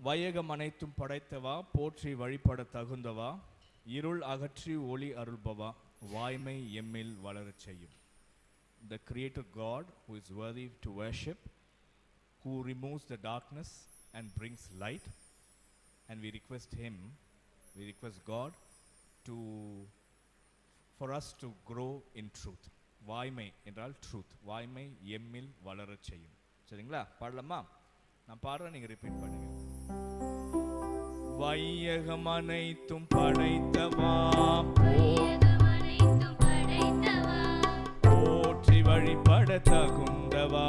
வையகம் அனைத்தும் படைத்தவா, போற்றி வழிபட தகுந்தவா, இருள் அகற்றி ஒளி அருள்பவா, வாய்மை எம்மில் வளரச் செய்யும். The Creator God who is worthy to worship, who removes the darkness and brings light, and we request God for us to grow in truth. வாய்மை என்றால் ட்ரூத். வாய்மை எம்மில் வளரச் செய்யும். சரிங்களா? பாடலாமா? நான் பாடுறேன், நீங்க ரிப்பீட் பண்ணுங்க. வையகம் அனைத்தும் படைத்தவா, போற்றி வழிபட தகுந்தவா,